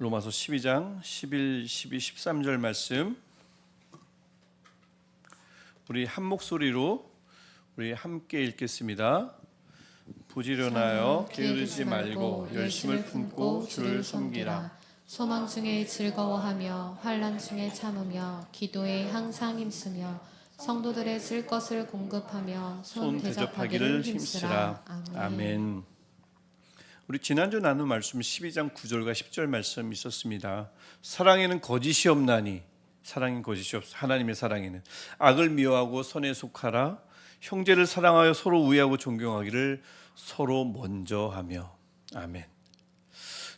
로마서 12장 11, 12, 13절 말씀 우리 한 목소리로 우리 함께 읽겠습니다. 부지런하여 게으르지 말고 열심을 품고 주를 섬기라. 소망 중에 즐거워하며 환난 중에 참으며 기도에 항상 힘쓰며 성도들의 쓸 것을 공급하며 손 대접하기를 힘쓰라. 아멘. 우리 지난주 나눈 말씀 12장 9절과 10절 말씀 있었습니다. 사랑에는 거짓이 없나니, 사랑인 거짓이 없어. 하나님의 사랑에는 악을 미워하고 선에 속하라. 형제를 사랑하여 서로 우애하고 존경하기를 서로 먼저 하며. 아멘.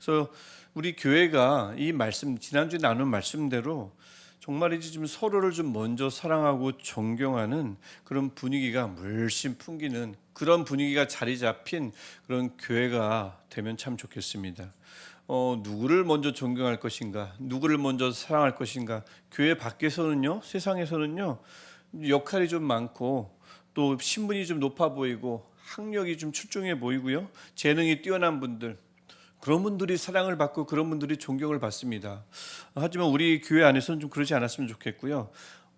그래서 우리 교회가 이 말씀, 지난주에 나눈 말씀대로 정말이지 좀 서로를 좀 먼저 사랑하고 존경하는 그런 분위기가 물씬 풍기는 그런 분위기가 자리 잡힌 그런 교회가 되면 참 좋겠습니다. 누구를 먼저 존경할 것인가, 누구를 먼저 사랑할 것인가. 교회 밖에서는요, 세상에서는요, 역할이 좀 많고 또 신분이 좀 높아 보이고 학력이 좀 출중해 보이고요, 재능이 뛰어난 분들, 그런 분들이 사랑을 받고 그런 분들이 존경을 받습니다. 하지만 우리 교회 안에서는 좀 그러지 않았으면 좋겠고요.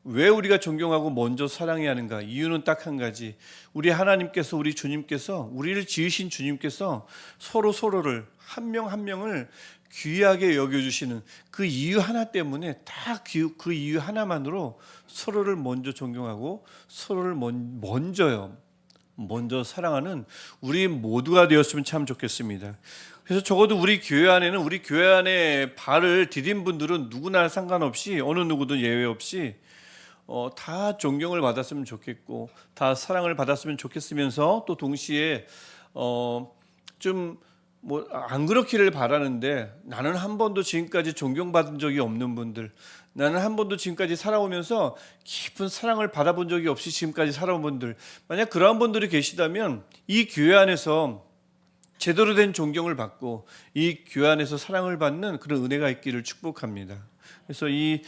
왜 우리가 존경하고 먼저 사랑해야 하는가? 이유는 딱 한 가지. 우리 하나님께서, 우리 주님께서, 우리를 지으신 주님께서 서로를 한 명 한 명을 귀하게 여겨주시는 그 이유 하나 때문에 딱 그 이유 하나만으로 서로를 먼저 존경하고 서로를 먼저 사랑하는 우리 모두가 되었으면 참 좋겠습니다. 그래서 적어도 우리 교회 안에 발을 디딘 분들은 누구나 상관없이 어느 누구도 예외 없이 다 존경을 받았으면 좋겠고 다 사랑을 받았으면 좋겠으면서 또 동시에 좀 안 그렇기를 바라는데 나는 한 번도 지금까지 존경받은 적이 없는 분들, 나는 한 번도 지금까지 살아오면서 깊은 사랑을 받아본 적이 없이 지금까지 살아온 분들, 만약 그러한 분들이 계시다면 이 교회 안에서 제대로 된 존경을 받고 이 교회 안에서 사랑을 받는 그런 은혜가 있기를 축복합니다. 그래서 이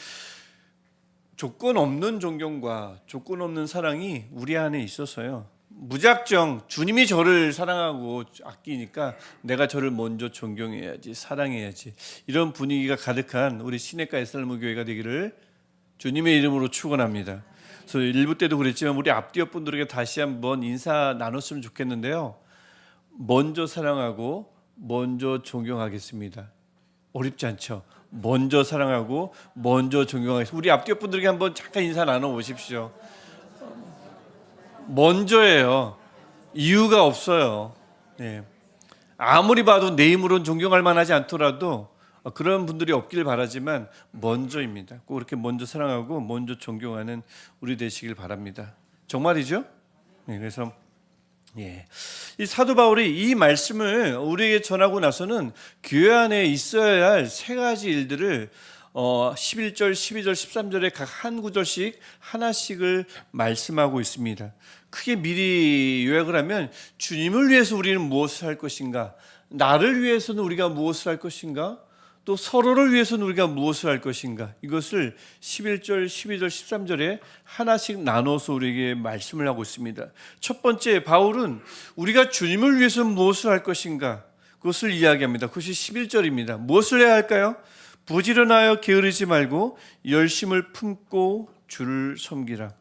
조건 없는 존경과 조건 없는 사랑이 우리 안에 있어서요, 무작정 주님이 저를 사랑하고 아끼니까 내가 저를 먼저 존경해야지, 사랑해야지, 이런 분위기가 가득한 우리 시냇가 에살무 교회가 되기를 주님의 이름으로 축원합니다. 그래서 1부 때도 그랬지만 우리 앞뒤옆 분들에게 다시 한번 인사 나눴으면 좋겠는데요, 먼저 사랑하고 먼저 존경하겠습니다. 어렵지 않죠? 먼저 사랑하고 먼저 존경하겠습니다. 우리 앞뒤 분들에게 한번 잠깐 인사 나눠보십시오. 먼저예요. 이유가 없어요. 네. 아무리 봐도 내 힘으로는 존경할 만하지 않더라도 그런 분들이 없길 바라지만 먼저입니다. 꼭 그렇게 먼저 사랑하고 먼저 존경하는 우리 되시길 바랍니다. 정말이죠? 네, 그래서 이 사도 바울이 이 말씀을 우리에게 전하고 나서는 교회 안에 있어야 할 세 가지 일들을 11절, 12절, 13절에 각 한 구절씩 하나씩을 말씀하고 있습니다. 크게 미리 요약을 하면 주님을 위해서 우리는 무엇을 할 것인가, 나를 위해서는 우리가 무엇을 할 것인가, 또 서로를 위해서는 우리가 무엇을 할 것인가, 이것을 11절, 12절, 13절에 하나씩 나눠서 우리에게 말씀을 하고 있습니다. 첫 번째, 바울은 우리가 주님을 위해서 무엇을 할 것인가, 그것을 이야기합니다. 그것이 11절입니다. 무엇을 해야 할까요? 부지런하여 게으르지 말고 열심을 품고 주를 섬기라.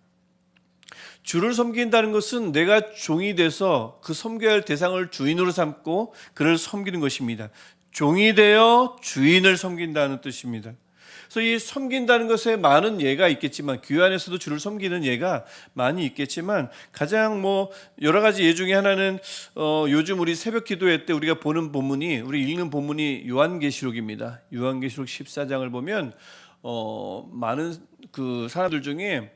주를 섬긴다는 것은 내가 종이 돼서 그 섬겨야 할 대상을 주인으로 삼고 그를 섬기는 것입니다. 종이 되어 주인을 섬긴다는 뜻입니다. 그래서 이 섬긴다는 것에 많은 예가 있겠지만, 교회 안에서도 주를 섬기는 예가 많이 있겠지만, 가장 여러 가지 예 중에 하나는 요즘 우리 새벽 기도회 때 우리가 우리 읽는 본문이 요한계시록입니다. 요한계시록 14장을 보면 많은 그 사람들 중에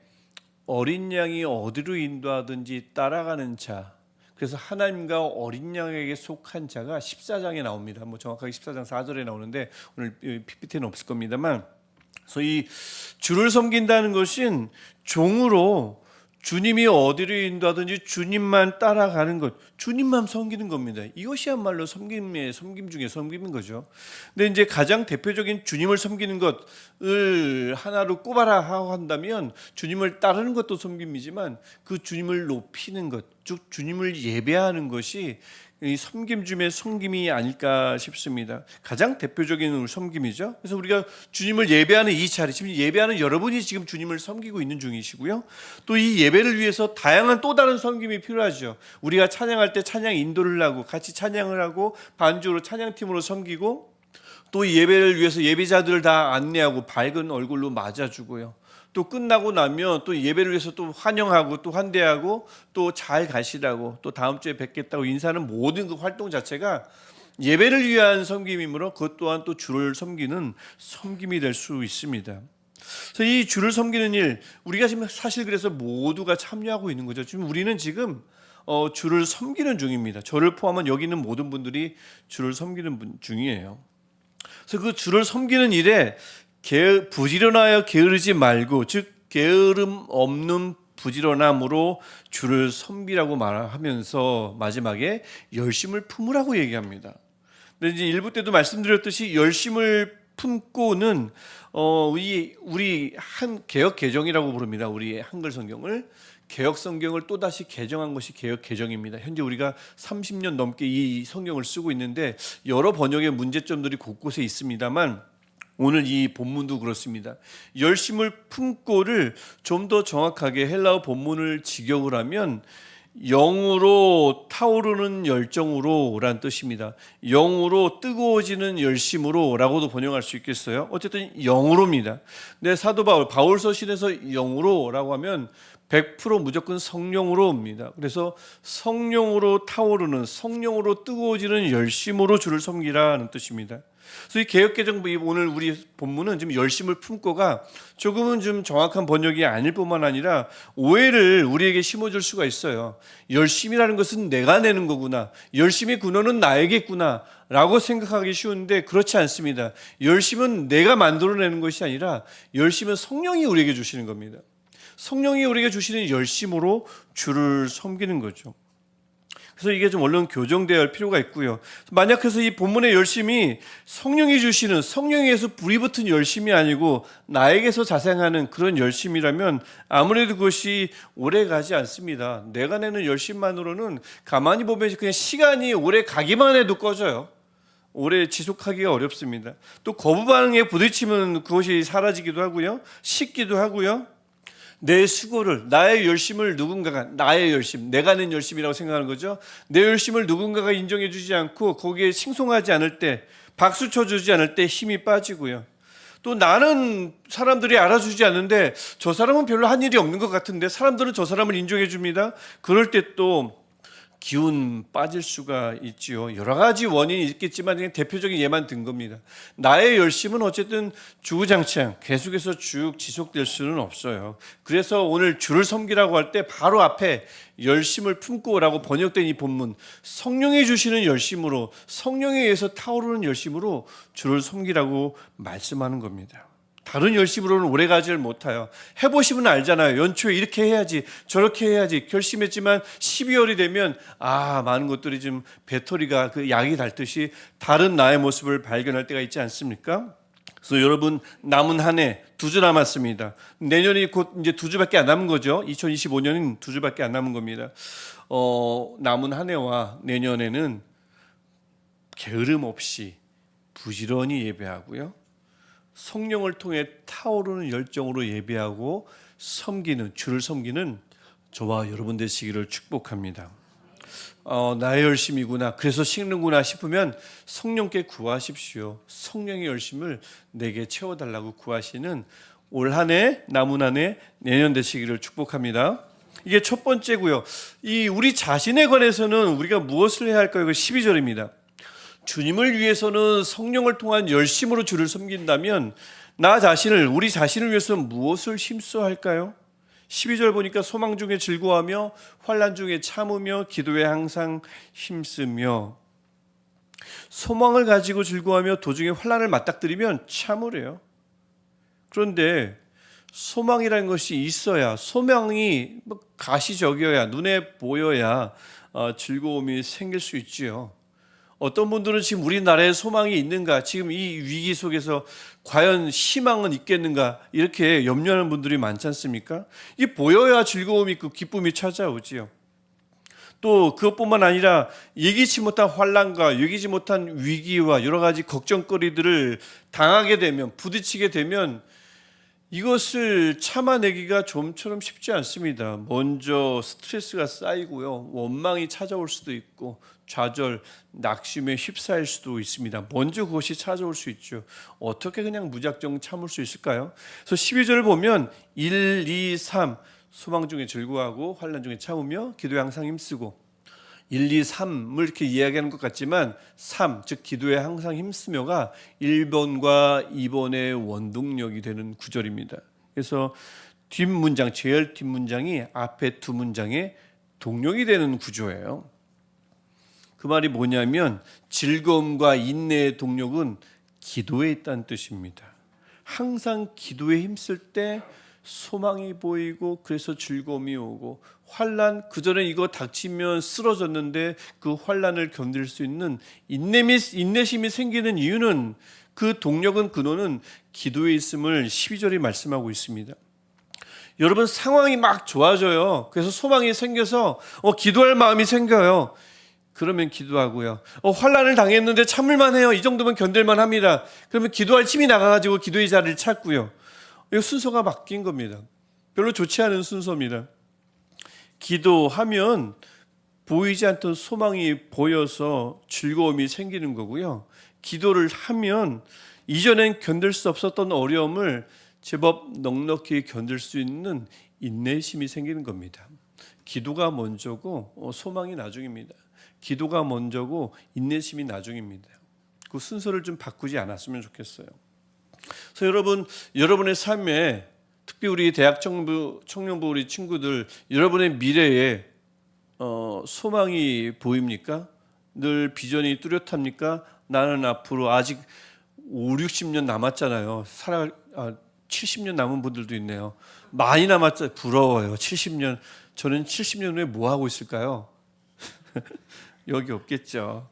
어린 양이 어디로 인도하든지 따라가는 자, 그래서 하나님과 어린 양에게 속한 자가 14장에 나옵니다. 정확하게 14장 4절에 나오는데 오늘 PPT는 없을 겁니다만, 그래서 이 주를 섬긴다는 것은 종으로 주님이 어디로 인도하든지 주님만 따라가는 것, 주님만 섬기는 겁니다. 이것이야말로 섬김 중에 섬김인 거죠. 근데 이제 가장 대표적인 주님을 섬기는 것을 하나로 꼽아라 하고 한다면, 주님을 따르는 것도 섬김이지만 그 주님을 높이는 것, 즉 주님을 예배하는 것이 이 섬김 중에 섬김이 아닐까 싶습니다. 가장 대표적인 섬김이죠. 그래서 우리가 주님을 예배하는 이 자리, 지금 예배하는 여러분이 지금 주님을 섬기고 있는 중이시고요. 또 이 예배를 위해서 다양한 또 다른 섬김이 필요하죠. 우리가 찬양할 때 찬양 인도를 하고 같이 찬양을 하고 반주로 찬양팀으로 섬기고, 또 이 예배를 위해서 예배자들을 다 안내하고 밝은 얼굴로 맞아주고요. 또 끝나고 나면 또 예배를 위해서 또 환영하고 또 환대하고 또 잘 가시라고 또 다음 주에 뵙겠다고 인사하는 모든 그 활동 자체가 예배를 위한 섬김이므로 그것 또한 또 주를 섬기는 섬김이 될 수 있습니다. 그래서 이 주를 섬기는 일, 우리가 지금 사실 그래서 모두가 참여하고 있는 거죠. 지금 우리는 지금 주를 섬기는 중입니다. 저를 포함한 여기 있는 모든 분들이 주를 섬기는 중이에요. 그래서 그 주를 섬기는 일에 부지런하여 게으르지 말고, 즉 게으름 없는 부지런함으로 주를 섬기라고 말하면서 마지막에 열심을 품으라고 얘기합니다. 근데 이제 일부 때도 말씀드렸듯이 열심을 품고는 우리 한 개역 개정이라고 부릅니다. 우리 한글 성경을 개역 성경을 또 다시 개정한 것이 개역 개정입니다. 현재 우리가 30년 넘게 이 성경을 쓰고 있는데 여러 번역의 문제점들이 곳곳에 있습니다만 오늘 이 본문도 그렇습니다. 열심을 품고를 좀 더 정확하게 헬라어 본문을 직역을 하면 영으로 타오르는 열정으로 라는 뜻입니다. 영으로 뜨거워지는 열심으로 라고도 번역할 수 있겠어요. 어쨌든 영으로입니다. 근데 사도 바울 서신에서 영으로 라고 하면 100% 무조건 성령으로입니다. 그래서 성령으로 타오르는, 성령으로 뜨거워지는 열심으로 주를 섬기라는 뜻입니다. 그래서 이 개역개정 오늘 우리 본문은 지금 열심을 품고가 조금은 좀 정확한 번역이 아닐 뿐만 아니라 오해를 우리에게 심어줄 수가 있어요. 열심이라는 것은 내가 내는 거구나, 열심의 근원은 나에게구나 라고 생각하기 쉬운데 그렇지 않습니다. 열심은 내가 만들어내는 것이 아니라 열심은 성령이 우리에게 주시는 겁니다. 성령이 우리에게 주시는 열심으로 주를 섬기는 거죠. 그래서 이게 좀 얼른 교정되어야 할 필요가 있고요. 만약 해서 이 본문의 열심이 성령이 주시는, 성령에서 불이 붙은 열심이 아니고 나에게서 자생하는 그런 열심이라면 아무래도 그것이 오래 가지 않습니다. 내가 내는 열심만으로는 가만히 보면 그냥 시간이 오래 가기만 해도 꺼져요. 오래 지속하기가 어렵습니다. 또 거부 반응에 부딪히면 그것이 사라지기도 하고요, 식기도 하고요. 내 수고를, 나의 열심을 누군가가, 나의 열심, 내가 낸 열심이라고 생각하는 거죠. 내 열심을 누군가가 인정해 주지 않고 거기에 칭송하지 않을 때, 박수 쳐주지 않을 때 힘이 빠지고요. 또 나는 사람들이 알아주지 않는데 저 사람은 별로 한 일이 없는 것 같은데 사람들은 저 사람을 인정해 줍니다. 그럴 때 또 기운 빠질 수가 있지요. 여러 가지 원인이 있겠지만 그냥 대표적인 예만 든 겁니다. 나의 열심은 어쨌든 주구장창 계속해서 쭉 지속될 수는 없어요. 그래서 오늘 주를 섬기라고 할 때 바로 앞에 열심을 품고라고 번역된 이 본문, 성령이 주시는 열심으로, 성령에 의해서 타오르는 열심으로 주를 섬기라고 말씀하는 겁니다. 다른 열심으로는 오래가지를 못해요. 해보시면 알잖아요. 연초에 이렇게 해야지, 저렇게 해야지 결심했지만 12월이 되면 많은 것들이 좀 배터리가 그 약이 닳듯이 다른 나의 모습을 발견할 때가 있지 않습니까? 그래서 여러분, 남은 한 해 2주 남았습니다. 내년이 곧 이제 2주밖에 안 남은 거죠. 2025년은 2주밖에 안 남은 겁니다. 남은 한 해와 내년에는 게으름 없이 부지런히 예배하고요, 성령을 통해 타오르는 열정으로 예배하고 섬기는, 주를 섬기는 저와 여러분 되시기를 축복합니다. 나의 열심이구나, 그래서 식는구나 싶으면 성령께 구하십시오. 성령의 열심을 내게 채워달라고 구하시는 올 한 해, 남은 한 해, 내년 되시기를 축복합니다. 이게 첫 번째고요. 이 우리 자신에 관해서는 우리가 무엇을 해야 할까요? 12절입니다. 주님을 위해서는 성령을 통한 열심으로 주를 섬긴다면 나 자신을, 우리 자신을 위해서 무엇을 힘써야 할까요? 12절 보니까 소망 중에 즐거워하며 환난 중에 참으며 기도에 항상 힘쓰며, 소망을 가지고 즐거워하며 도중에 환난을 맞닥뜨리면 참으래요. 그런데 소망이라는 것이 있어야, 소망이 가시적이어야, 눈에 보여야 즐거움이 생길 수 있지요. 어떤 분들은 지금 우리나라에 소망이 있는가, 지금 이 위기 속에서 과연 희망은 있겠는가, 이렇게 염려하는 분들이 많지 않습니까? 이게 보여야 즐거움이 있고 기쁨이 찾아오지요. 또 그것뿐만 아니라 예기치 못한 환난과 예기치 못한 위기와 여러 가지 걱정거리들을 당하게 되면, 부딪히게 되면 이것을 참아내기가 좀처럼 쉽지 않습니다. 먼저 스트레스가 쌓이고요, 원망이 찾아올 수도 있고 좌절, 낙심에 휩싸일 수도 있습니다. 먼저 그것이 찾아올 수 있죠. 어떻게 그냥 무작정 참을 수 있을까요? 그래서 12절을 보면 1, 2, 3 소망 중에 즐거워하고 환난 중에 참으며 기도에 항상 힘쓰고, 1, 2, 3을 이렇게 이야기하는 것 같지만 3, 즉 기도에 항상 힘쓰며가 1번과 2번의 원동력이 되는 구절입니다. 그래서 뒷문장, 제일 뒷문장이 앞에 두 문장의 동력이 되는 구조예요. 그 말이 뭐냐면 즐거움과 인내의 동력은 기도에 있다는 뜻입니다. 항상 기도에 힘쓸 때 소망이 보이고 그래서 즐거움이 오고, 환난, 그전에 이거 닥치면 쓰러졌는데 그 환난을 견딜 수 있는 인내심이 생기는 이유는, 그 동력은, 근원은 기도에 있음을 12절이 말씀하고 있습니다. 여러분, 상황이 막 좋아져요. 그래서 소망이 생겨서 기도할 마음이 생겨요. 그러면 기도하고요. 환난을 당했는데 참을만 해요. 이 정도면 견딜만 합니다. 그러면 기도할 힘이 나가가지고 기도의 자리를 찾고요. 이 순서가 바뀐 겁니다. 별로 좋지 않은 순서입니다. 기도하면 보이지 않던 소망이 보여서 즐거움이 생기는 거고요. 기도를 하면 이전엔 견딜 수 없었던 어려움을 제법 넉넉히 견딜 수 있는 인내심이 생기는 겁니다. 기도가 먼저고 소망이 나중입니다. 기도가 먼저고 인내심이 나중입니다. 그 순서를 좀 바꾸지 않았으면 좋겠어요. 그래서 여러분의 삶에, 특히 우리 대학 청년부 우리 친구들, 여러분의 미래에 소망이 보입니까? 늘 비전이 뚜렷합니까? 나는 앞으로 아직 5, 60년 남았잖아요. 70년 남은 분들도 있네요. 많이 남았죠. 부러워요. 70년. 저는 70년 후에 뭐 하고 있을까요? 여기 없겠죠.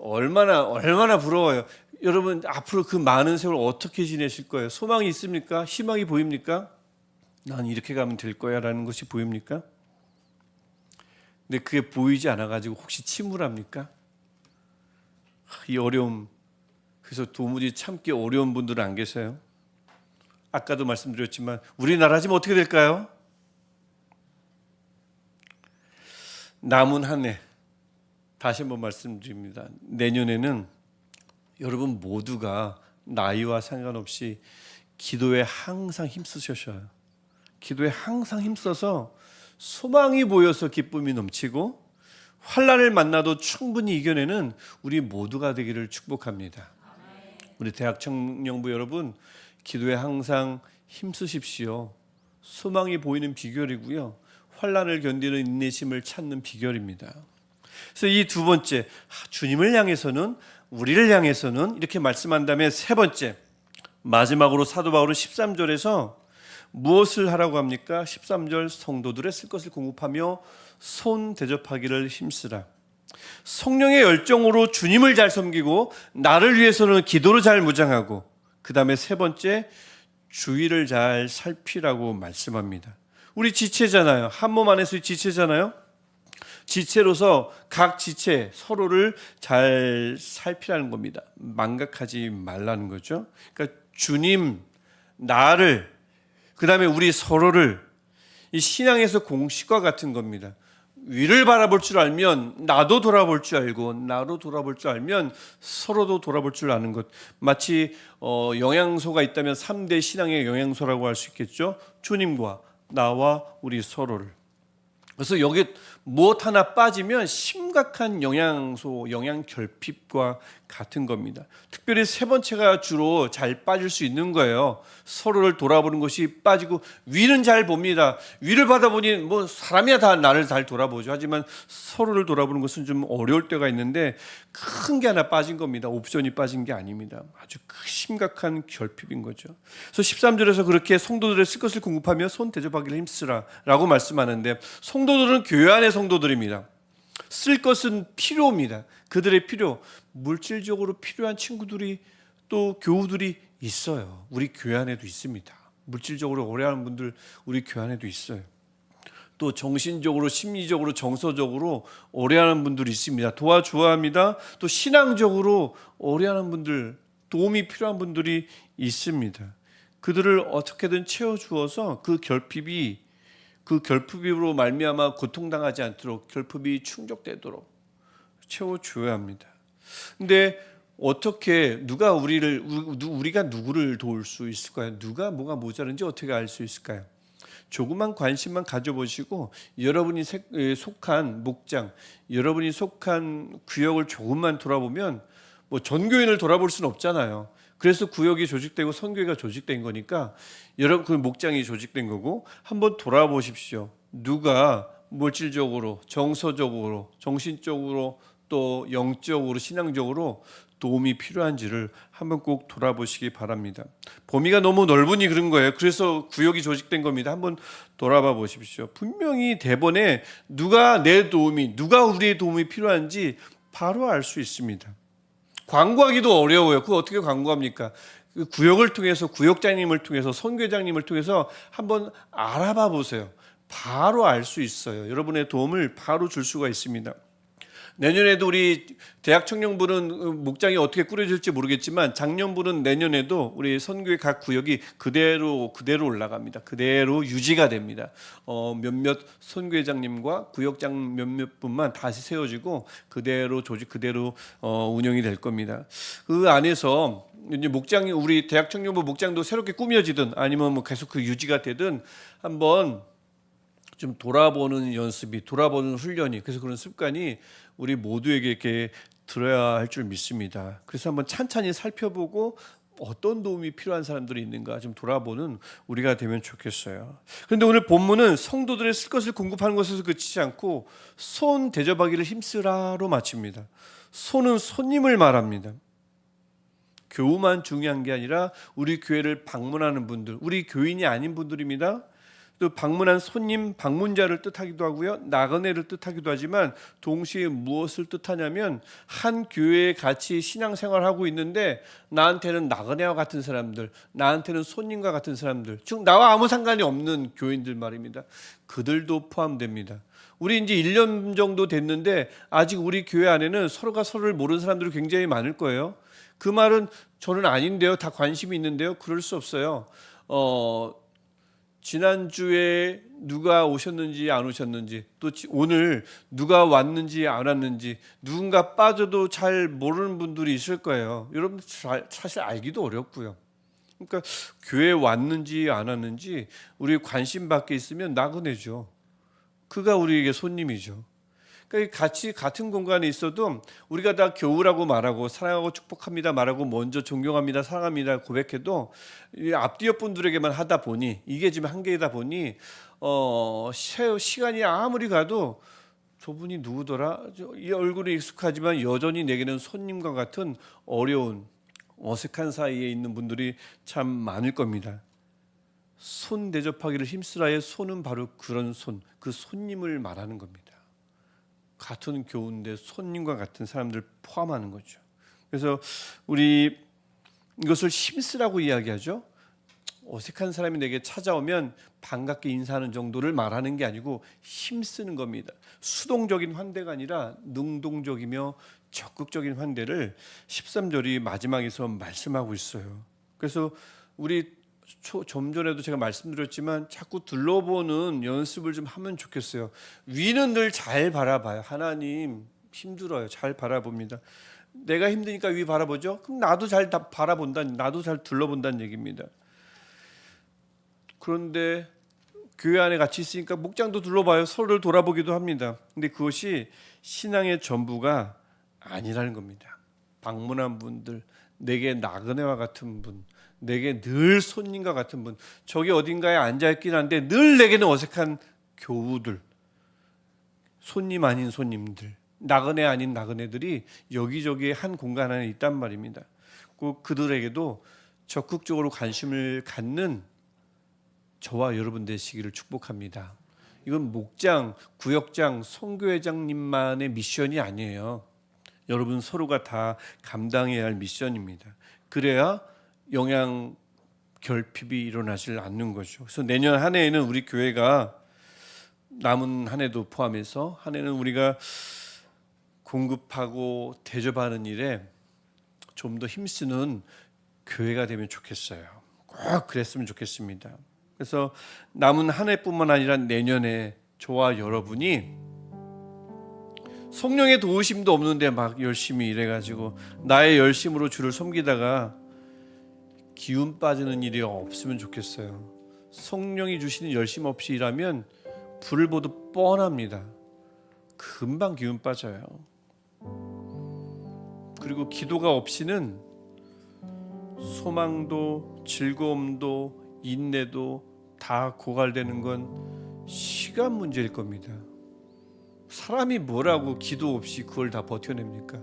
얼마나 부러워요. 여러분, 앞으로 그 많은 세월 어떻게 지내실 거예요? 소망이 있습니까? 희망이 보입니까? 난 이렇게 가면 될 거야 라는 것이 보입니까? 근데 그게 보이지 않아가지고 혹시 침울합니까? 이 어려움, 그래서 도무지 참기 어려운 분들은 안 계세요? 아까도 말씀드렸지만 우리나라 지금 어떻게 될까요? 남은 한 해, 다시 한번 말씀드립니다. 내년에는 여러분 모두가 나이와 상관없이 기도에 항상 힘쓰셔야, 기도에 항상 힘써서 소망이 보여서 기쁨이 넘치고 환난을 만나도 충분히 이겨내는 우리 모두가 되기를 축복합니다. 우리 대학 청년부 여러분, 기도에 항상 힘쓰십시오. 소망이 보이는 비결이고요, 환난을 견디는 인내심을 찾는 비결입니다. 그래서 이 두 번째, 주님을 향해서는, 우리를 향해서는 이렇게 말씀한 다음에 세 번째, 마지막으로 사도 바울은 13절에서 무엇을 하라고 합니까? 13절, 성도들의 쓸 것을 공급하며 손 대접하기를 힘쓰라. 성령의 열정으로 주님을 잘 섬기고 나를 위해서는 기도를 잘 무장하고, 그 다음에 세 번째, 주의를 잘 살피라고 말씀합니다. 우리 지체잖아요. 한 몸 안에서의 지체잖아요. 지체로서 각 지체 서로를 잘 살피라는 겁니다. 망각하지 말라는 거죠. 그러니까 주님, 나를, 그 다음에 우리 서로를, 이 신앙에서 공식과 같은 겁니다. 위를 바라볼 줄 알면 나도 돌아볼 줄 알고, 나로 돌아볼 줄 알면 서로도 돌아볼 줄 아는 것. 마치 영양소가 있다면 3대 신앙의 영양소라고 할 수 있겠죠. 주님과 나와 우리 서로를. 그래서 여기 무엇 하나 빠지면 심각한 영양소, 영양 결핍과 같은 겁니다. 특별히 세 번째가 주로 잘 빠질 수 있는 거예요. 서로를 돌아보는 것이 빠지고, 위는 잘 봅니다. 위를 받아보니 뭐 사람이야 다 나를 잘 돌아보죠. 하지만 서로를 돌아보는 것은 좀 어려울 때가 있는데 큰 게 하나 빠진 겁니다. 옵션이 빠진 게 아닙니다. 아주 심각한 결핍인 거죠. 그래서 13절에서 그렇게 성도들의 쓸 것을 공급하며 손 대접하기를 힘쓰라 라고 말씀하는데, 성도들은 교회 안의 성도들입니다. 쓸 것은 필요입니다. 그들의 필요, 물질적으로 필요한 친구들이, 또 교우들이 있어요. 우리 교회 안에도 있습니다. 물질적으로 어려워하는 분들 우리 교회 안에도 있어요. 또 정신적으로, 심리적으로, 정서적으로 오래하는 분들이 있습니다. 도와줘야 합니다. 또 신앙적으로 오래하는 분들, 도움이 필요한 분들이 있습니다. 그들을 어떻게든 채워주어서 그 결핍으로 말미암아 고통당하지 않도록, 결핍이 충족되도록 채워줘야 합니다. 근데 어떻게 우리가 누구를 도울 수 있을까요? 누가 뭐가 모자른지 어떻게 알 수 있을까요? 조그만 관심만 가져보시고 여러분이 속한 목장, 여러분이 속한 구역을 조금만 돌아보면 뭐 전교인을 돌아볼 수는 없잖아요. 그래서 구역이 조직되고 선교회가 조직된 거니까 여러분 그 목장이 조직된 거고 한번 돌아보십시오. 누가 물질적으로, 정서적으로, 정신적으로 또 영적으로, 신앙적으로 도움이 필요한지를 한번 꼭 돌아보시기 바랍니다. 범위가 너무 넓으니 그런 거예요. 그래서 구역이 조직된 겁니다. 한번 돌아봐 보십시오. 분명히 대본에 누가 우리의 도움이 필요한지 바로 알 수 있습니다. 광고하기도 어려워요. 그거 어떻게 광고합니까? 그 구역을 통해서, 구역장님을 통해서, 선교장님을 통해서 한번 알아봐 보세요. 바로 알 수 있어요. 여러분의 도움을 바로 줄 수가 있습니다. 내년에도 우리 대학 청년부는 목장이 어떻게 꾸려질지 모르겠지만 작년부는 내년에도 우리 선교의 각 구역이 그대로 올라갑니다. 그대로 유지가 됩니다. 몇몇 선교회장님과 구역장 몇몇 분만 다시 세워지고 그대로 조직 그대로 운영이 될 겁니다. 그 안에서 이제 목장이 우리 대학 청년부 목장도 새롭게 꾸며지든 아니면 뭐 계속 그 유지가 되든 한번 좀 돌아보는 연습이, 돌아보는 훈련이, 그래서 그런 습관이 우리 모두에게 이렇게 들어야 할 줄 믿습니다. 그래서 한번 찬찬히 살펴보고 어떤 도움이 필요한 사람들이 있는가 좀 돌아보는 우리가 되면 좋겠어요. 그런데 오늘 본문은 성도들의 쓸 것을 공급하는 것에서 그치지 않고 손 대접하기를 힘쓰라로 마칩니다. 손은 손님을 말합니다. 교우만 중요한 게 아니라 우리 교회를 방문하는 분들, 우리 교인이 아닌 분들입니다. 또 방문한 손님, 방문자를 뜻하기도 하고요. 나그네를 뜻하기도 하지만 동시에 무엇을 뜻하냐면 한 교회에 같이 신앙생활하고 있는데 나한테는 나그네와 같은 사람들, 나한테는 손님과 같은 사람들, 즉 나와 아무 상관이 없는 교인들 말입니다. 그들도 포함됩니다. 우리 이제 1년 정도 됐는데 아직 우리 교회 안에는 서로가 서로를 모르는 사람들이 굉장히 많을 거예요. 그 말은 저는 아닌데요. 다 관심이 있는데요. 그럴 수 없어요. 지난주에 누가 오셨는지 안 오셨는지, 또 오늘 누가 왔는지 안 왔는지, 누군가 빠져도 잘 모르는 분들이 있을 거예요. 여러분 사실 알기도 어렵고요. 그러니까 교회 왔는지 안 왔는지 우리 관심 밖에 있으면 나그네죠. 그가 우리에게 손님이죠. 그러니까 같이 같은 공간에 있어도 우리가 다 교우라고 말하고 사랑하고 축복합니다 말하고 먼저 존경합니다 사랑합니다 고백해도 앞뒤옆 분들에게만 하다 보니 이게 지금 한계이다 보니 시간이 아무리 가도 저분이 누구더라? 이 얼굴이 익숙하지만 여전히 내게는 손님과 같은 어려운 어색한 사이에 있는 분들이 참 많을 겁니다. 손 대접하기를 힘쓰라의 손은 바로 그런 손, 그 손님을 말하는 겁니다. 같은 교우인데 손님과 같은 사람들 포함하는 거죠. 그래서 우리 이것을 힘쓰라고 이야기하죠. 어색한 사람이 내게 찾아오면 반갑게 인사하는 정도를 말하는 게 아니고 힘쓰는 겁니다. 수동적인 환대가 아니라 능동적이며 적극적인 환대를 13절이 마지막에서 말씀하고 있어요. 그래서 우리 좀 전에도 제가 말씀드렸지만 자꾸 둘러보는 연습을 좀 하면 좋겠어요. 위는 늘 잘 바라봐요. 하나님 힘들어요. 잘 바라봅니다. 내가 힘드니까 위 바라보죠. 그럼 나도 잘 바라본다, 나도 잘 둘러본다는 얘기입니다. 그런데 교회 안에 같이 있으니까 목장도 둘러봐요. 서로를 돌아보기도 합니다. 근데 그것이 신앙의 전부가 아니라는 겁니다. 방문한 분들, 내게 나그네와 같은 분, 내게 늘 손님과 같은 분, 저기 어딘가에 앉아있긴 한데 늘 내게는 어색한 교우들, 손님 아닌 손님들, 나그네 아닌 나그네들이 여기저기 한 공간 안에 있단 말입니다. 그들에게도 적극적으로 관심을 갖는 저와 여러분 되시기를 축복합니다. 이건 목장, 구역장, 선교회장님만의 미션이 아니에요. 여러분 서로가 다 감당해야 할 미션입니다. 그래야 영양 결핍이 일어나질 않는 거죠. 그래서 내년 한 해에는 우리 교회가 남은 한 해도 포함해서 한 해는 우리가 공급하고 대접하는 일에 좀 더 힘쓰는 교회가 되면 좋겠어요. 꼭 그랬으면 좋겠습니다. 그래서 남은 한 해뿐만 아니라 내년에 저와 여러분이 성령의 도우심도 없는데 막 열심히 일해가지고 나의 열심으로 주를 섬기다가 기운 빠지는 일이 없으면 좋겠어요. 성령이 주시는 열심 없이 일하면 불을 보듯 뻔합니다. 금방 기운 빠져요. 그리고 기도가 없이는 소망도 즐거움도 인내도 다 고갈되는 건 시간 문제일 겁니다. 사람이 뭐라고 기도 없이 그걸 다 버텨냅니까?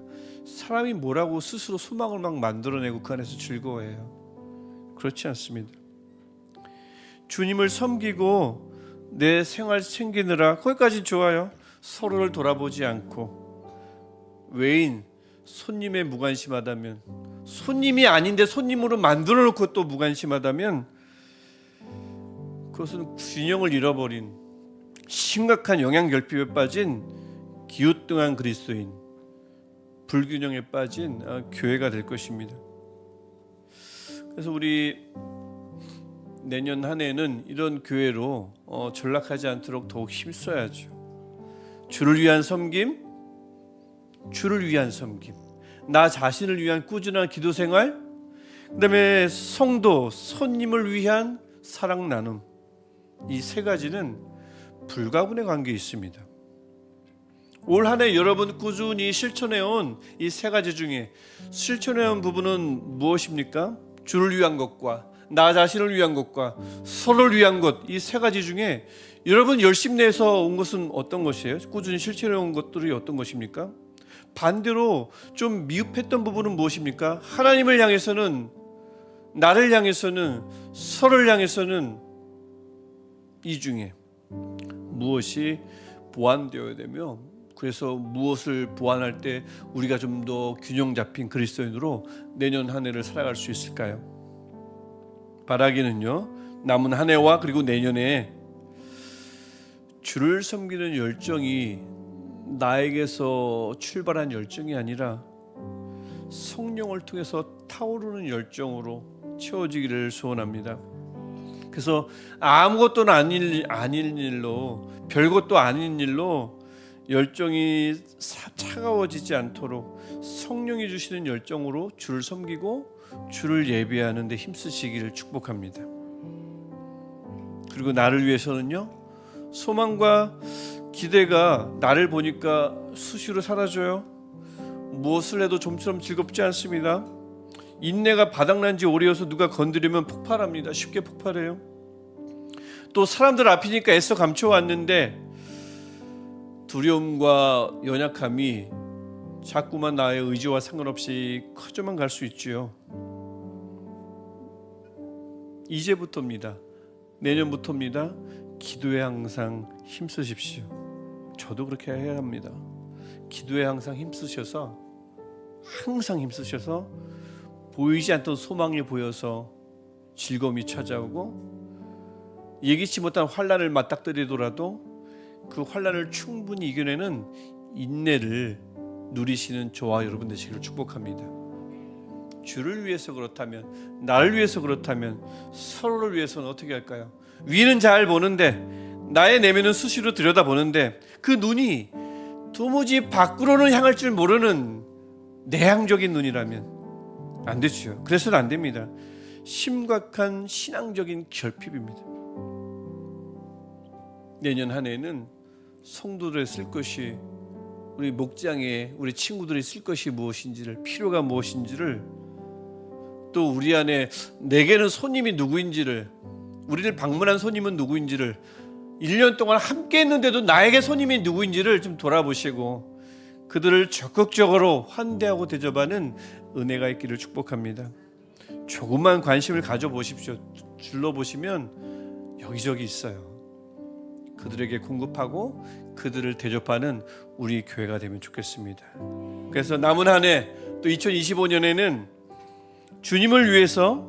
사람이 뭐라고 스스로 소망을 막 만들어내고 그 안에서 즐거워해요? 그렇지 않습니다. 주님을 섬기고 내 생활 챙기느라 거기까지 좋아요. 서로를 돌아보지 않고 외인, 손님에 무관심하다면, 손님이 아닌데 손님으로 만들어 놓고 또 무관심하다면 그것은 균형을 잃어버린 심각한 영양결핍에 빠진 기우뚱한 그리스도인, 불균형에 빠진 교회가 될 것입니다. 그래서 우리 내년 한 해는 이런 교회로 전락하지 않도록 더욱 힘써야죠. 주를 위한 섬김, 주를 위한 섬김, 나 자신을 위한 꾸준한 기도 생활, 그다음에 성도, 손님을 위한 사랑 나눔, 이 세 가지는 불가분의 관계에 있습니다. 올 한 해 여러분 꾸준히 실천해온 이 세 가지 중에 실천해온 부분은 무엇입니까? 주를 위한 것과 나 자신을 위한 것과 서로를 위한 것, 이 세 가지 중에 여러분 열심 내서 온 것은 어떤 것이에요? 꾸준히 실천해온 것들이 어떤 것입니까? 반대로 좀 미흡했던 부분은 무엇입니까? 하나님을 향해서는, 나를 향해서는, 서로를 향해서는 이 중에 무엇이 보완되어야 되며, 그래서 무엇을 보완할 때 우리가 좀 더 균형 잡힌 그리스도인으로 내년 한 해를 살아갈 수 있을까요? 바라기는요, 남은 한 해와 그리고 내년에 주를 섬기는 열정이 나에게서 출발한 열정이 아니라 성령을 통해서 타오르는 열정으로 채워지기를 소원합니다. 그래서 아무것도 아닌 일로, 별것도 아닌 일로 열정이 차가워지지 않도록 성령이 주시는 열정으로 주를 섬기고 주를 예배하는 데 힘쓰시기를 축복합니다. 그리고 나를 위해서는요, 소망과 기대가 나를 보니까 수시로 사라져요. 무엇을 해도 좀처럼 즐겁지 않습니다. 인내가 바닥난 지 오래여서 누가 건드리면 폭발합니다. 쉽게 폭발해요. 또 사람들 앞이니까 애써 감춰왔는데 두려움과 연약함이 자꾸만 나의 의지와 상관없이 커져만 갈 수 있지요. 이제부터입니다. 내년부터입니다. 기도에 항상 힘쓰십시오. 저도 그렇게 해야 합니다. 기도에 항상 힘쓰셔서 보이지 않던 소망이 보여서 즐거움이 찾아오고, 예기치 못한 환난을 맞닥뜨리더라도 그 환난을 충분히 이겨내는 인내를 누리시는 저와 여러분 되시기를 축복합니다. 주를 위해서 그렇다면, 나를 위해서 그렇다면, 서로를 위해서는 어떻게 할까요? 위는 잘 보는데, 나의 내면은 수시로 들여다보는데 그 눈이 도무지 밖으로는 향할 줄 모르는 내향적인 눈이라면 안 되죠. 그래서는 안 됩니다. 심각한 신앙적인 결핍입니다. 내년 한 해는 성도들의 쓸 것이, 우리 목장에 우리 친구들이 쓸 것이 무엇인지를, 필요가 무엇인지를, 또 우리 안에 내게는 손님이 누구인지를, 우리를 방문한 손님은 누구인지를, 1년 동안 함께 했는데도 나에게 손님이 누구인지를 좀 돌아보시고 그들을 적극적으로 환대하고 대접하는 은혜가 있기를 축복합니다. 조금만 관심을 가져보십시오. 둘러보시면 여기저기 있어요. 그들에게 공급하고 그들을 대접하는 우리 교회가 되면 좋겠습니다. 그래서 남은 한 해, 또 2025년에는 주님을 위해서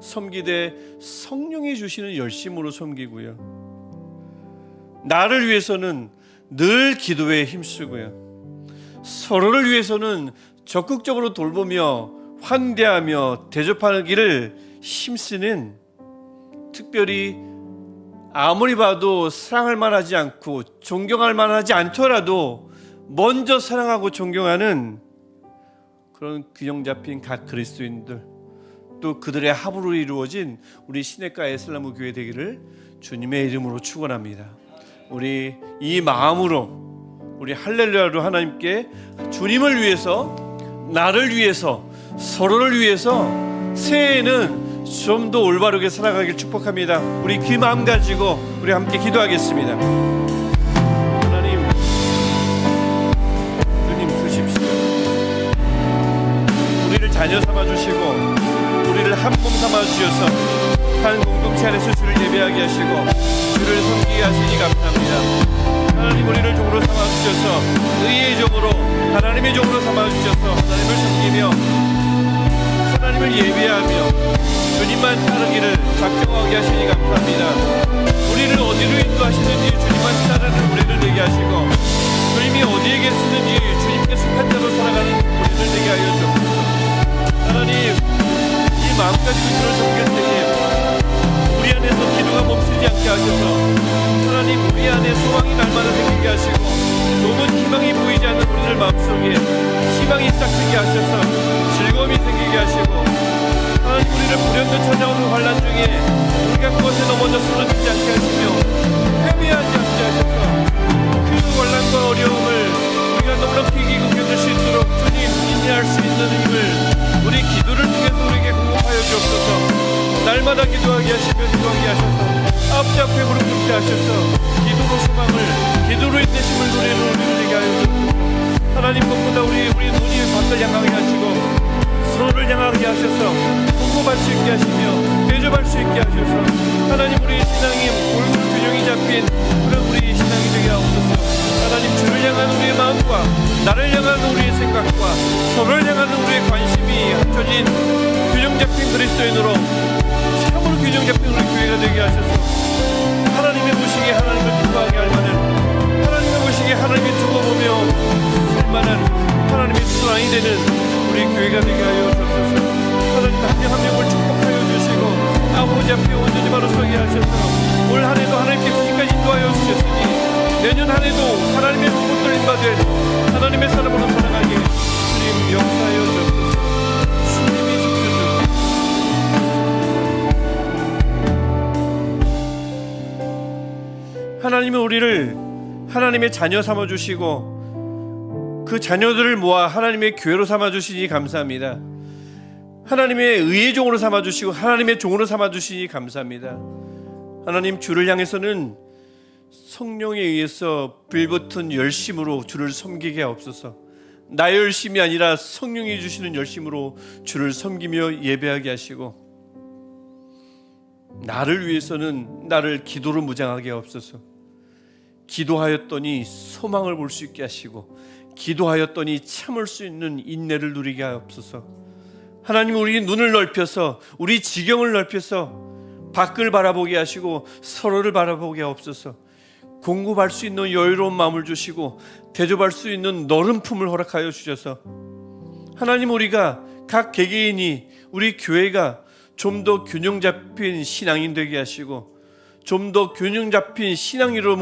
섬기되 성령이 주시는 열심으로 섬기고요, 나를 위해서는 늘 기도에 힘쓰고요. 서로를 위해서는 적극적으로 돌보며 환대하며 대접하기를 힘쓰는, 특별히 아무리 봐도 사랑할 만하지 않고 존경할 만하지 않더라도 먼저 사랑하고 존경하는 그런 균형 잡힌 각 그리스도인들, 또 그들의 합으로 이루어진 우리 시내가 에슬라무 교회 되기를 주님의 이름으로 축원합니다. 우리 이 마음으로 우리 할렐루야로 하나님께 주님을 위해서, 나를 위해서, 서로를 위해서 새해에는 좀 더 올바르게 살아가길 축복합니다. 우리 그 마음 가지고 우리 함께 기도하겠습니다. 하나님, 주님 주십시오. 우리를 자녀 삼아주시고 우리를 한 몸 삼아주셔서 한 공동체 안에서 주를 예배하게 하시고 주를 섬기게 하시니 감사합니다. 하나님, 우리를 종으로 삼아주셔서 의의 종으로, 하나님의 종으로 삼아주셔서 하나님을 섬기며 하나님을 예배하며 주님만 따르기를 작정하게 하시니 감사합니다. 우리를 어디로 인도하시는지 주님만 따르는 우리를 되게 하시고, 주님이 어디에 계시는지 주님께 속한 자로 살아가는 우리를 되게 하여 주옵소서. 하나님, 이 마음까지 주를 섬길 때에 우리 안에서 기도가 멈추지 않게 하셔서 하나님, 우리 안에 소망이 날마다 생기게 하시고 조금 희망이 보이지 않는 우리들 마음속에 희망이 싹트게 하셔서 즐거움이 생기게 하시고, 하나님, 우리를 불현듯 찾아오는 환난 중에 우리가 그것에 넘어져 쓰러지지 않게 하시며 회개하지 않게 하셔서 그 환난과 어려움을 우리가 넉넉히 이기고 견딜 수 있도록 주님 인내할 수 있는 힘을 우리 기도를 통해서 우리에게 공급하여 주옵소서. 날마다 기도하게 하시며 기도하게 하셔서 앞잡게 무릎 꿇게 하셔서 기도로 소망을, 기도로 인내심을 누리는 우리를 되게 하여 주옵소서. 하나님, 무엇보다 우리 눈이 밖을 향하게 하시고 서로를 향하게 하셔서 공급할 수 있게 하시며 대접할 수 있게 하셔서 하나님, 우리 신앙이 골고루 균형이 잡힌 그런 우리 신앙이 되게 하옵소서. 하나님, 주를 향한 우리의 마음과 나를 향한 우리의 생각과 서로를 향한 우리의 관심이 합쳐진 균형 잡힌 그리스도인으로 참으로 균형 잡힌 우리 교회가 되게 하셔서 하나님의 보시기에 하나님을 기뻐하게 할 만한, 하나님의 보시기에 하나님이 두고 보며 쓸만한 하나님의 수랑이 되는 우리 교회가 되게 하여 주옵소서. 하나님, 한 명 한 명을 축복하여 주시고 아버지 앞에 온전히 바로 서게 하셔서 올 한해도 하나님께서 지금까지 인도하여 주셨으니 내년 한해도 하나님의 소문 들린 바 된 하나님의 사람으로 살아가게 주님 역사하여 주옵소서. 주님이 지켜주옵소서. 하나님은 우리를 하나님의 자녀 삼아주시고 그 자녀들을 모아 하나님의 교회로 삼아주시니 감사합니다. 하나님의 의의 종으로 삼아주시고 하나님의 종으로 삼아주시니 감사합니다. 하나님, 주를 향해서는 성령에 의해서 불붙은 열심으로 주를 섬기게 하옵소서. 나의 열심이 아니라 성령이 주시는 열심으로 주를 섬기며 예배하게 하시고, 나를 위해서는 나를 기도로 무장하게 하옵소서. 기도하였더니 소망을 볼 수 있게 하시고, 기도하였더니 참을 수 있는 인내를 누리게 하옵소서. 하나님, 우리 눈을 넓혀서, 우리 지경을 넓혀서 밖을 바라보게 하시고 서로를 바라보게 하옵소서. 공급할 수 있는 여유로운 마음을 주시고 대접할 수 있는 너른 품을 허락하여 주셔서 하나님, 우리가 각 개개인이, 우리 교회가 좀 더 균형 잡힌 신앙인 되게 하시고 좀 더 균형 잡힌 신앙인으로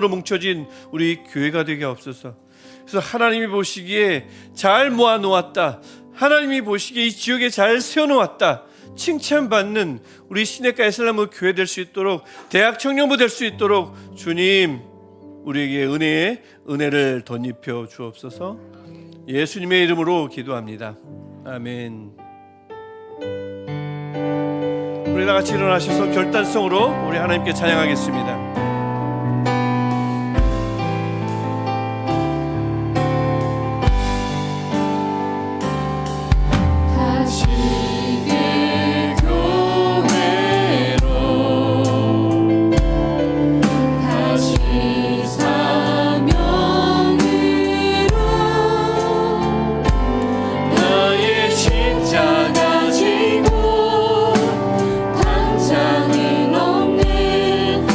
뭉쳐진 우리 교회가 되게 하옵소서. 그래서 하나님이 보시기에 잘 모아놓았다, 하나님이 보시기에 이 지역에 잘 세워놓았다 칭찬받는 우리 시내가 에슬라무 교회 될 수 있도록, 대학 청년부 될 수 있도록 주님, 우리에게 은혜를 덧입혀 주옵소서. 예수님의 이름으로 기도합니다. 아멘. 우리 다 같이 일어나셔서 결단성으로 우리 하나님께 찬양하겠습니다. 당장은 없는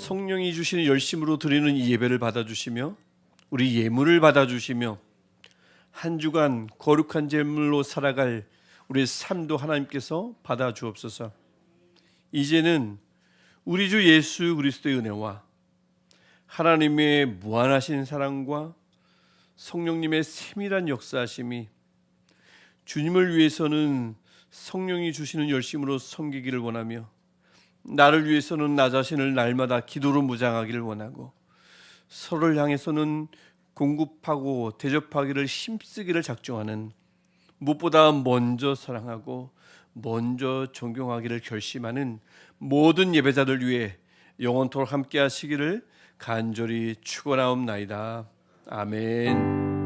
성령이 주시는 열심으로 드리는 이 예배를 받아주시며 우리 예물을 받아주시며 한 주간 거룩한 제물로 살아갈 우리의 삶도 하나님께서 받아주옵소서. 이제는 우리 주 예수 그리스도의 은혜와 하나님의 무한하신 사랑과 성령님의 세밀한 역사하심이 주님을 위해서는 성령이 주시는 열심으로 섬기기를 원하며 나를 위해서는 나 자신을 날마다 기도로 무장하기를 원하고 서로를 향해서는 공급하고 대접하기를 힘쓰기를 작정하는, 무엇보다 먼저 사랑하고 먼저 존경하기를 결심하는 모든 예배자들 위해 영원토록 함께 하시기를 간절히 축원하옵나이다. 아멘.